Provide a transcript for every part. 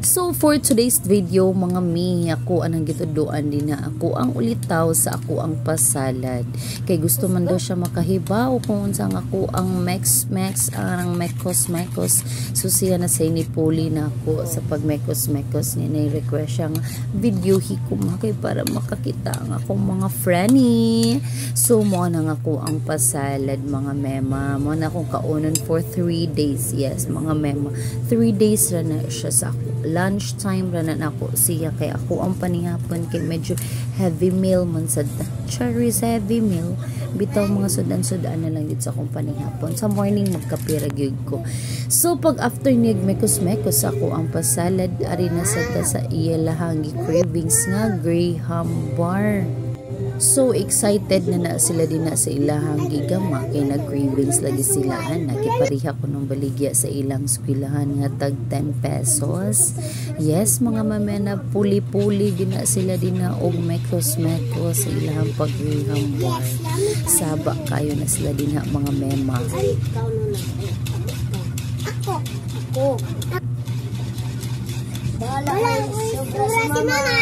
So for today's video mga mi, ako anang gituduan din na ako ang ulitaw sa ako ang pasalad. Kay gusto man daw siya makahibaw kung unsang ako ang mekos so siya na say ni Puli na ako sa pag mekos ni request siya nga video hikuma kay para makakita ang akong mga friendly. So mo na nga ako ang pasalad mga mema. Mo na akong kaunon for 3 days. Yes mga mema. 3 days ra na siya sa ako. Lunchtime ra na ako siya kay ako ang panihapon kay medyo heavy meal man sad cherries heavy meal bitaw mga sudan-sudan na lang dito sa akong panihapon sa morning magkapira gyud ko. So pag after nig mekos ako ang pasalad ari na sad sa iya lahangi cravings nga Graham bar. So excited na sila din na sa ilahang gigama kay nag-cravings lagi silahan nakipariha ko nung baligya sa ilang eskwelahan nga tag 10 pesos. Yes mga mamena puli-puli din na sila din na og mekos sa ilahang pag-Graham bar. Saba kayo na sila din na mga mema. Ako. Bahala sobra sa mama.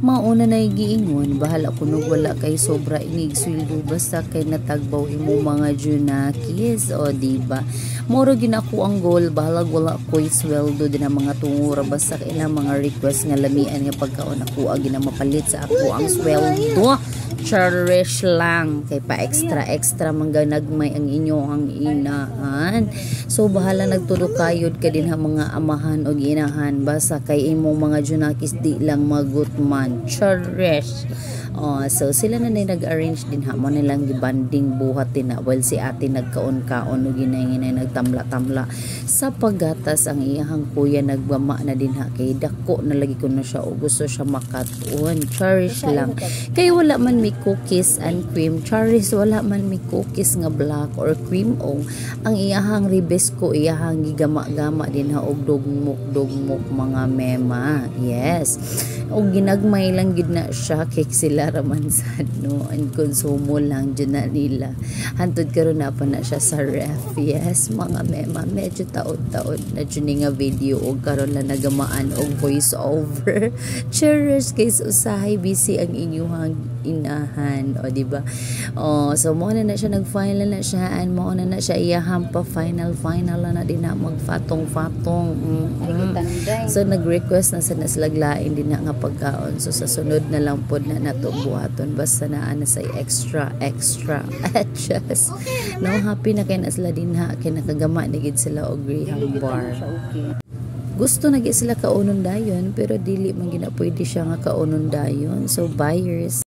Mauna na giingon bahala kuno wala kay sobra inig sweldo basta kay natagbaw imo mga junakis o diba moro ginako ang goal bahala wala koy sweldo din ang mga tungura basta kailang mga request nga lamian nga pagkaon ako agi na mapalit sa ako ang sweldo. Cherish lang kay pa extra mangganagmay ang inyong inahan. So bahala nagtudo kayod ka din ha mga amahan o inahan basta kay imong mga junakis di lang magutman. Cherish. So sila na nag-arrange din ha mo nilang gibanding buhat din na while si ate nagkaon-kaon o ginay-ginay nagtamla-tamla sa paggatas ang iyahang kuya nagbama na din ha kay dako na lagi ko na siya o gusto siya makatuon. Cherish lang kay wala man may cookies and cream. Cherish wala man may cookies nga black or cream o ang iyahang ribes ko iyahang gigama-gama din ha og dugmok mga mema. Yes o ginagmay lang gid na siya kay sila raman sad no and konsumo lang dyan na nila hantod karon na pa na siya sa ref. Yes mga mema medyo taod-taod na dyan nga video o karon lang nagamaan og voice over. Cheers guys usahay busy ang inyong inahan o diba so mo na siya nag-final na siya and mo na siya iyahang pa final na din na magfatong so nag-request na sa naslaglain din na nga pagkaon so sa sunod na lang pod na nato buhaton basta naa na say extra just no happy na kay na sila din ha kay nakagama na gid sila og Graham bar. Gusto na gid sila kaunon dayon pero dili man gina pwede siya nga kaunon dayon so buyers